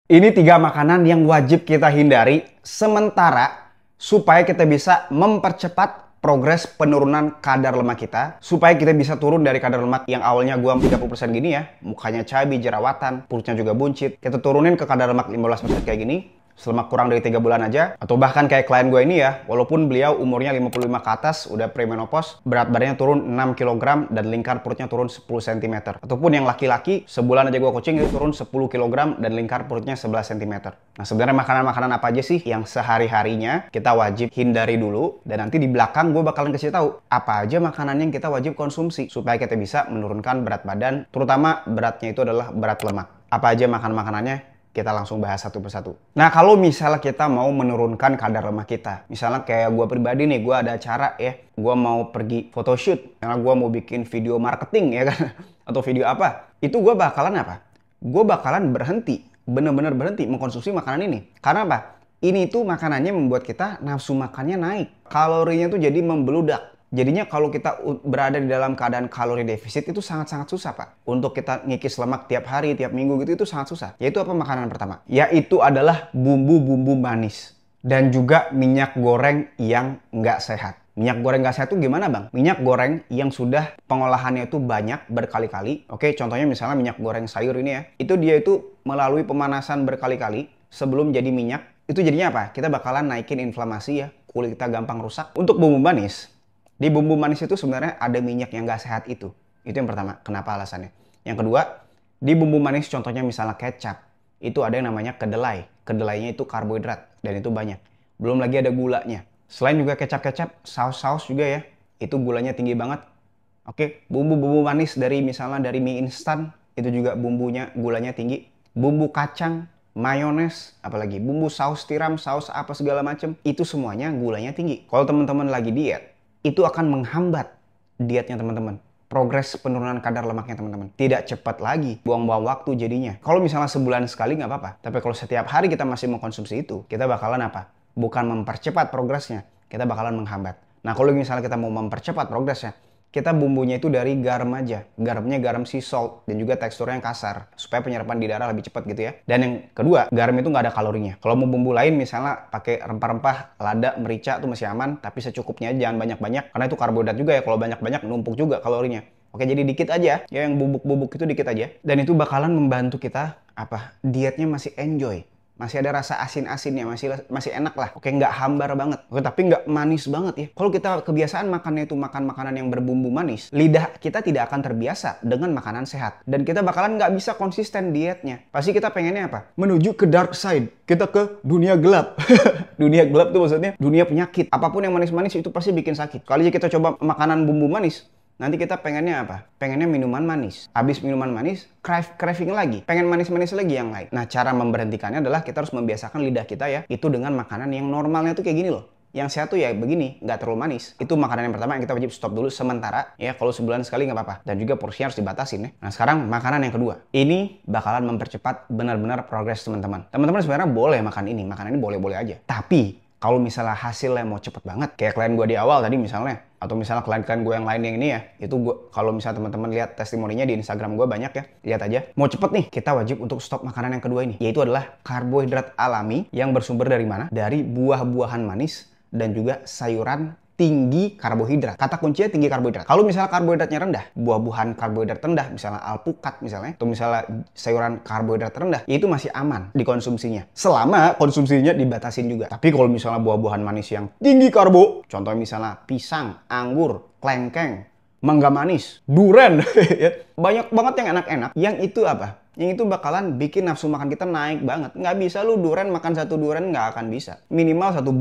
Ini 3 makanan yang wajib kita hindari sementara supaya kita bisa mempercepat progres penurunan kadar lemak kita, supaya kita bisa turun dari kadar lemak yang awalnya gua 30% gini ya, mukanya cabi, jerawatan, perutnya juga buncit. Kita turunin ke kadar lemak 15% kayak gini selama kurang dari 3 bulan aja. Atau bahkan kayak klien gue ini ya, walaupun beliau umurnya 55 ke atas, udah premenopause, berat badannya turun 6 kg dan lingkar perutnya turun 10 cm. Ataupun yang laki-laki, sebulan aja gue coaching itu turun 10 kg dan lingkar perutnya 11 cm. Nah sebenarnya makanan-makanan apa aja sih yang sehari-harinya kita wajib hindari dulu, dan nanti di belakang gue bakalan kasih tahu apa aja makanan yang kita wajib konsumsi supaya kita bisa menurunkan berat badan, terutama beratnya itu adalah berat lemak. Apa aja makanannya? Kita langsung bahas satu persatu. Nah, kalau misalnya kita mau menurunkan kadar lemak kita, misalnya kayak gue pribadi nih, gue ada acara ya, gue mau pergi photoshoot, karena gue mau bikin video marketing ya kan, atau video apa, itu gue bakalan apa? Gue bakalan berhenti, bener-bener berhenti mengkonsumsi makanan ini. Karena apa? Ini tuh makanannya membuat kita nafsu makannya naik, kalorinya tuh jadi membeludak. Jadinya kalau kita berada di dalam keadaan kalori defisit itu sangat-sangat susah, Pak. Untuk kita ngikis lemak tiap hari, tiap minggu gitu itu sangat susah. Yaitu apa makanan pertama? Yaitu adalah bumbu-bumbu manis. Dan juga minyak goreng yang nggak sehat. Minyak goreng nggak sehat itu gimana, Bang? Minyak goreng yang sudah pengolahannya itu banyak berkali-kali. Oke, contohnya misalnya minyak goreng sayur ini ya. Itu dia itu melalui pemanasan berkali-kali sebelum jadi minyak. Itu jadinya apa? Kita bakalan naikin inflamasi ya. Kulit kita gampang rusak. Untuk bumbu manis, di bumbu manis itu sebenarnya ada minyak yang nggak sehat itu. Itu yang pertama. Kenapa alasannya? Yang kedua, di bumbu manis contohnya misalnya kecap. Itu ada yang namanya kedelai. Kedelainya itu karbohidrat dan itu banyak. Belum lagi ada gulanya. Selain juga kecap-kecap, saus-saus juga ya. Itu gulanya tinggi banget. Oke, bumbu-bumbu manis dari misalnya dari mie instan, itu juga bumbunya gulanya tinggi. Bumbu kacang, mayones, apalagi bumbu saus tiram, saus apa segala macam, itu semuanya gulanya tinggi. Kalau teman-teman lagi diet, itu akan menghambat dietnya teman-teman. Progres penurunan kadar lemaknya teman-teman. Tidak cepat lagi, buang-buang waktu jadinya. Kalau misalnya sebulan sekali nggak apa-apa. Tapi kalau setiap hari kita masih mengkonsumsi itu, kita bakalan apa? Bukan mempercepat progresnya, kita bakalan menghambat. Nah kalau misalnya kita mau mempercepat progresnya, kita bumbunya itu dari garam aja. Garamnya garam sea salt dan juga teksturnya yang kasar supaya penyerapan di darah lebih cepat gitu ya. Dan yang kedua, garam itu nggak ada kalorinya. Kalau mau bumbu lain misalnya pakai rempah-rempah, lada, merica itu masih aman, tapi secukupnya aja, jangan banyak-banyak karena itu karbohidrat juga ya. Kalau banyak-banyak numpuk juga kalorinya. Oke, jadi dikit aja ya, yang bubuk-bubuk itu dikit aja. Dan itu bakalan membantu kita apa? Dietnya masih enjoy. Masih ada rasa asin-asinnya, masih enak lah. Oke, nggak hambar banget. Oke, tapi nggak manis banget ya. Kalau kita kebiasaan makannya itu makan makanan yang berbumbu manis, lidah kita tidak akan terbiasa dengan makanan sehat. Dan kita bakalan nggak bisa konsisten dietnya. Pasti kita pengennya apa? Menuju ke dark side. Kita ke dunia gelap. Dunia gelap tuh maksudnya dunia penyakit. Apapun yang manis-manis itu pasti bikin sakit. Kali aja kita coba makanan bumbu manis, nanti kita pengennya apa? Pengennya minuman manis. Habis minuman manis, craving lagi. Pengen manis-manis lagi yang lain. Nah, cara memberhentikannya adalah kita harus membiasakan lidah kita ya, itu dengan makanan yang normalnya tuh kayak gini loh. Yang sehat tuh ya begini, nggak terlalu manis. Itu makanan yang pertama yang kita wajib stop dulu sementara. Ya, kalau sebulan sekali nggak apa-apa. Dan juga porsinya harus dibatasin ya. Nah, sekarang makanan yang kedua. Ini bakalan mempercepat benar-benar progres teman-teman. Teman-teman sebenarnya boleh makan ini. Makanan ini boleh-boleh aja. Tapi kalau misalnya hasilnya mau cepet banget, kayak klien gue di awal tadi misalnya, atau misalnya klien-klien gue yang lain yang ini ya, itu gue, kalau misalnya teman-teman lihat testimoninya di Instagram gue banyak ya, lihat aja. Mau cepet nih, kita wajib untuk stop makanan yang kedua ini, yaitu adalah karbohidrat alami yang bersumber dari mana? Dari buah-buahan manis dan juga sayuran tinggi karbohidrat. Kata kuncinya tinggi karbohidrat. Kalau misalnya karbohidratnya rendah, buah-buahan karbohidrat rendah, misalnya alpukat misalnya, atau misalnya sayuran karbohidrat rendah, ya itu masih aman dikonsumsinya. Selama konsumsinya dibatasin juga. Tapi kalau misalnya buah-buahan manis yang tinggi karbo, contohnya misalnya pisang, anggur, klengkeng, mangga manis, duren, banyak banget yang enak-enak, yang itu apa? Yang itu bakalan bikin nafsu makan kita naik banget. Nggak bisa lu duren makan satu duren, nggak akan bisa. Minimal satu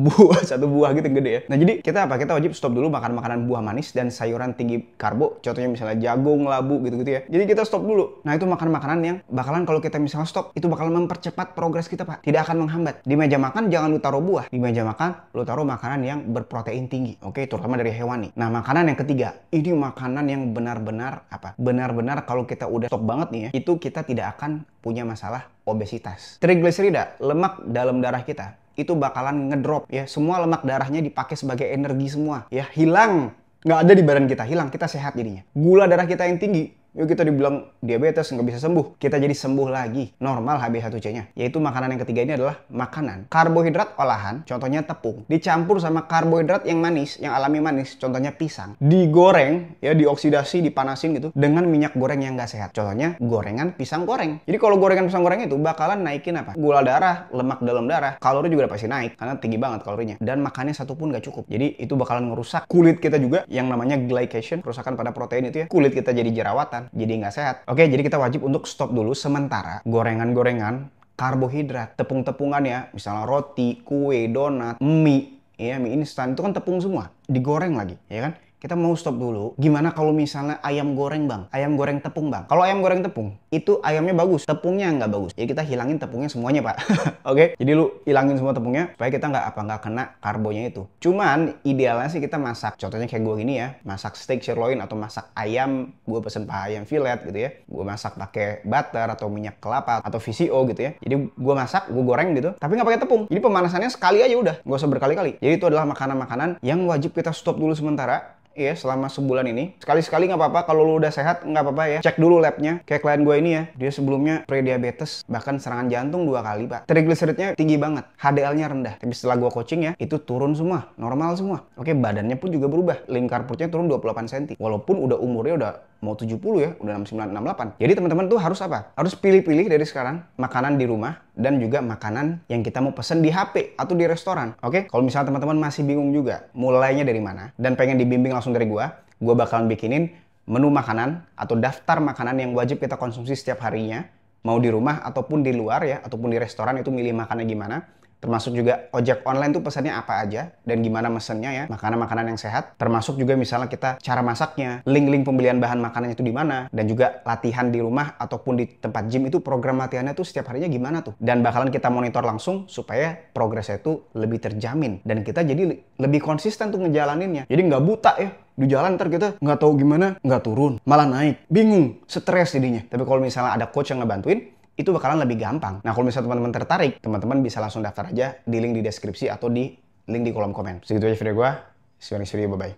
buah gitu gede ya. Nah jadi kita apa? Kita wajib stop dulu makan makanan buah manis dan sayuran tinggi karbo. Contohnya misalnya jagung, labu gitu-gitu ya. Jadi kita stop dulu. Nah itu makan makanan yang bakalan kalau kita misalnya stop, itu bakalan mempercepat progres kita Pak. Tidak akan menghambat. Di meja makan jangan lu taruh buah. Di meja makan lu taruh makanan yang berprotein tinggi. Oke, terutama dari hewani. Nah makanan yang ketiga, ini makanan yang benar-benar apa? Benar-benar kalau kita udah stop banget nih ya, itu kita tidak akan punya masalah obesitas. Trigliserida, lemak dalam darah kita, itu bakalan ngedrop ya. Semua lemak darahnya dipakai sebagai energi semua ya. Hilang. Nggak ada di badan kita, hilang. Kita sehat jadinya. Gula darah kita yang tinggi, Yuk kita dibilang diabetes, nggak bisa sembuh. Kita jadi sembuh lagi. Normal HbA1c-nya. Yaitu makanan yang ketiga ini adalah makanan karbohidrat olahan, contohnya tepung, dicampur sama karbohidrat yang manis, yang alami manis, contohnya pisang. Digoreng, ya dioksidasi, dipanasin gitu, dengan minyak goreng yang nggak sehat. Contohnya gorengan pisang goreng. Jadi kalau gorengan pisang goreng itu bakalan naikin apa? Gula darah, lemak dalam darah, kalori juga udah pasti naik, karena tinggi banget kalorinya. Dan makannya satu pun nggak cukup. Jadi itu bakalan ngerusak kulit kita juga, yang namanya glycation, kerusakan pada protein itu ya. Kulit kita jadi jerawatan, jadi nggak sehat. Oke, jadi kita wajib untuk stop dulu sementara gorengan-gorengan, karbohidrat, tepung-tepungan ya, misalnya roti, kue, donat, mie, ya mie instan itu kan tepung semua, digoreng lagi, ya kan? Kita mau stop dulu. Gimana kalau misalnya ayam goreng bang? Ayam goreng tepung bang? Kalau ayam goreng tepung, itu ayamnya bagus, tepungnya nggak bagus. Jadi kita hilangin tepungnya semuanya pak. Oke? Jadi lu hilangin semua tepungnya, supaya kita nggak kena karbonya itu. Cuman idealnya sih kita masak. Contohnya kayak gue gini ya, masak steak sirloin atau masak ayam. Gue pesen paha ayam fillet gitu ya. Gue masak pakai butter atau minyak kelapa atau VCO gitu ya. Jadi gue masak, gue goreng gitu. Tapi nggak pakai tepung. Jadi pemanasannya sekali aja udah, nggak usah berkali-kali. Jadi itu adalah makanan-makanan yang wajib kita stop dulu sementara. Iya, selama sebulan ini. Sekali-sekali nggak apa-apa, kalau lu udah sehat nggak apa-apa ya. Cek dulu labnya. Kayak klien gue ini ya, dia sebelumnya pre-diabetes, bahkan serangan jantung 2 kali, Pak. Triglyceridnya tinggi banget, HDL-nya rendah. Tapi setelah gue coaching ya, itu turun semua, normal semua. Oke, badannya pun juga berubah. Lingkar perutnya turun 28 cm. Walaupun udah umurnya udah mau 70 ya, udah 69, 68. Jadi teman-teman tuh harus apa? Harus pilih-pilih dari sekarang makanan di rumah dan juga makanan yang kita mau pesen di HP atau di restoran. Oke? Kalau misalnya teman-teman masih bingung juga mulainya dari mana dan pengen dibimbing langsung dari gua bakalan bikinin menu makanan atau daftar makanan yang wajib kita konsumsi setiap harinya, mau di rumah ataupun di luar ya, ataupun di restoran itu milih makannya gimana. Termasuk juga ojek online tuh pesannya apa aja dan gimana mesennya ya, makanan-makanan yang sehat. Termasuk juga misalnya kita cara masaknya, link-link pembelian bahan makanannya itu di mana, dan juga latihan di rumah ataupun di tempat gym itu program latihannya tuh setiap harinya gimana tuh. Dan bakalan kita monitor langsung supaya progresnya itu lebih terjamin dan kita jadi lebih konsisten tuh ngejalaninnya. Jadi nggak buta ya. Di jalan ntar kita nggak tahu gimana, nggak turun, malah naik, bingung, stres jadinya. Tapi kalau misalnya ada coach yang ngebantuin, itu bakalan lebih gampang. Nah, kalau misalnya teman-teman tertarik, teman-teman bisa langsung daftar aja di link di deskripsi atau di link di kolom komen. Segitu aja video gue. See you next video. Bye-bye.